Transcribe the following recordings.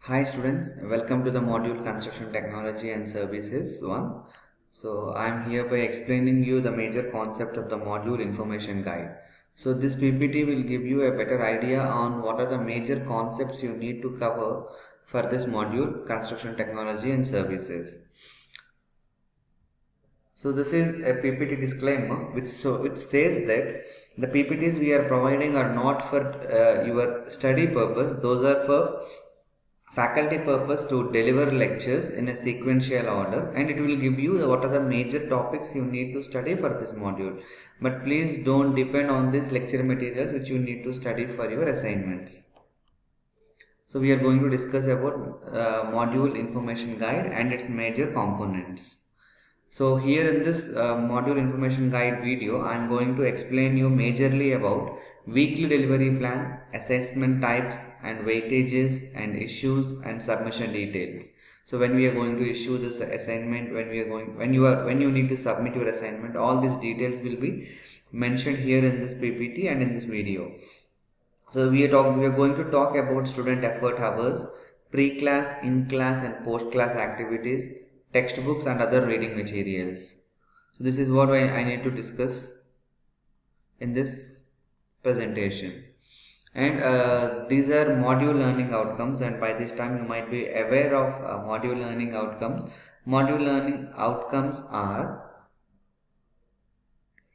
Hi students, welcome to the module Construction Technology and Services 1. So I am here by explaining you the major concept of the module information guide. So this PPT will give you a better idea on what are the major concepts you need to cover for this module Construction Technology and Services. So this is a PPT disclaimer which says that the PPTs we are providing are not for your study purpose. Those are for faculty purpose to deliver lectures in a sequential order, and it will give you what are the major topics you need to study for this module. But please don't depend on these lecture materials which you need to study for your assignments. So we are going to discuss about module information guide and its major components. So here in this module information guide video, I am going to explain you majorly about weekly delivery plan, assessment types and weightages and issues and submission details. So when we are going to issue this assignment, when you need to submit your assignment, all these details will be mentioned here in this PPT and in this video. So we are going to talk about student effort hours, pre-class, in-class and post-class activities, textbooks and other reading materials. So this is what I need to discuss in this presentation. And these are module learning outcomes, and by this time you might be aware of module learning outcomes. Module learning outcomes are,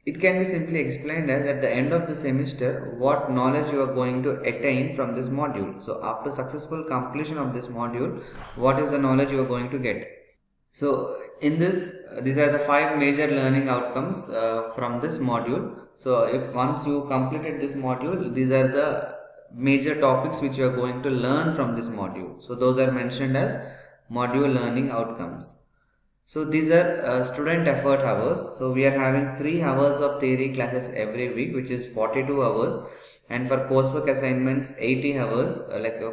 it can be simply explained as at the end of the semester what knowledge you are going to attain from this module. So after successful completion of this module, what is the knowledge you are going to get. So in this, these are the 5 major learning outcomes from this module. So if once you completed this module, these are the major topics which you are going to learn from this module. So those are mentioned as module learning outcomes. So these are student effort hours. So we are having 3 hours of theory classes every week, which is 42 hours. And for coursework assignments, 80 hours.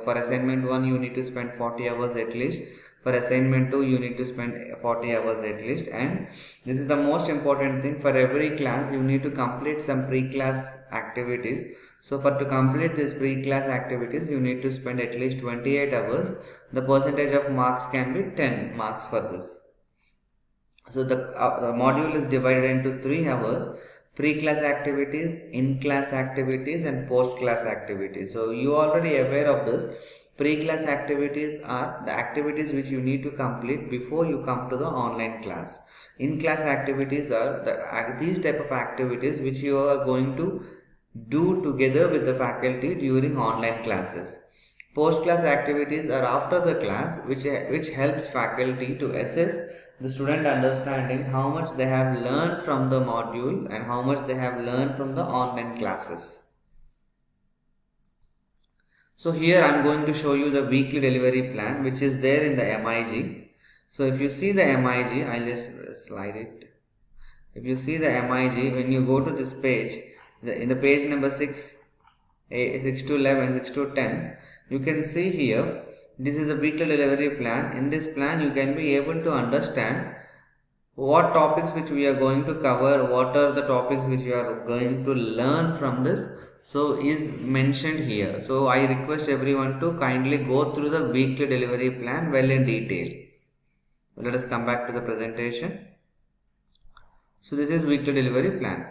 For assignment 1, you need to spend 40 hours at least. For assignment 2, you need to spend 40 hours at least. And this is the most important thing. For every class, you need to complete some pre-class activities. So to complete these pre-class activities, you need to spend at least 28 hours. The percentage of marks can be 10 marks for this. So the module is divided into 3 hours: pre-class activities, in-class activities and post-class activities. So you are already aware of this. Pre-class activities are the activities which you need to complete before you come to the online class. In-class activities are these type of activities which you are going to do together with the faculty during online classes. Post-class activities are after the class, which helps faculty to assess the student understanding, how much they have learned from the module and how much they have learned from the online classes. So here I am going to show you the weekly delivery plan which is there in the MIG. So if you see the MIG, I'll just slide it. If you see the MIG, when you go to this page, in the page number 6, 6 to 11, 6 to 10, you can see here, this is a weekly delivery plan. In this plan, you can be able to understand what topics which we are going to cover, what are the topics which you are going to learn from this. So is mentioned here. So I request everyone to kindly go through the weekly delivery plan well in detail. Let us come back to the presentation. So this is weekly delivery plan.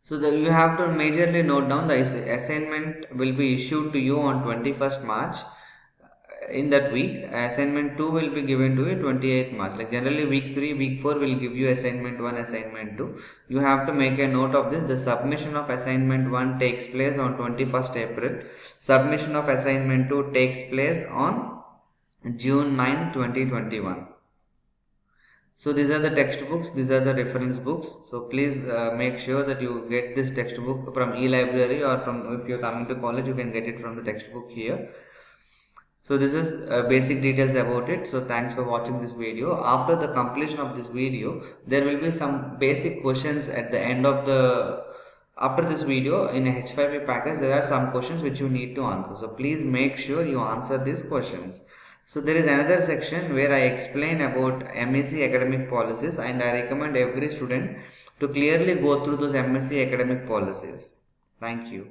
So you have to majorly note down the assignment will be issued to you on 21st March. In that week, assignment 2 will be given to you 28th March. Like generally week 3, week 4 will give you assignment 1, assignment 2. You have to make a note of this. The submission of assignment 1 takes place on 21st April. Submission of assignment 2 takes place on June 9, 2021. So these are the textbooks, these are the reference books. So please make sure that you get this textbook from e-library, or from, if you are coming to college, you can get it from the textbook here. So this is basic details about it. So thanks for watching this video. After the completion of this video, there will be some basic questions at the end of after this video. In a H5P package, there are some questions which you need to answer. So please make sure you answer these questions. So there is another section where I explain about MSc academic policies, and I recommend every student to clearly go through those MSc academic policies. Thank you.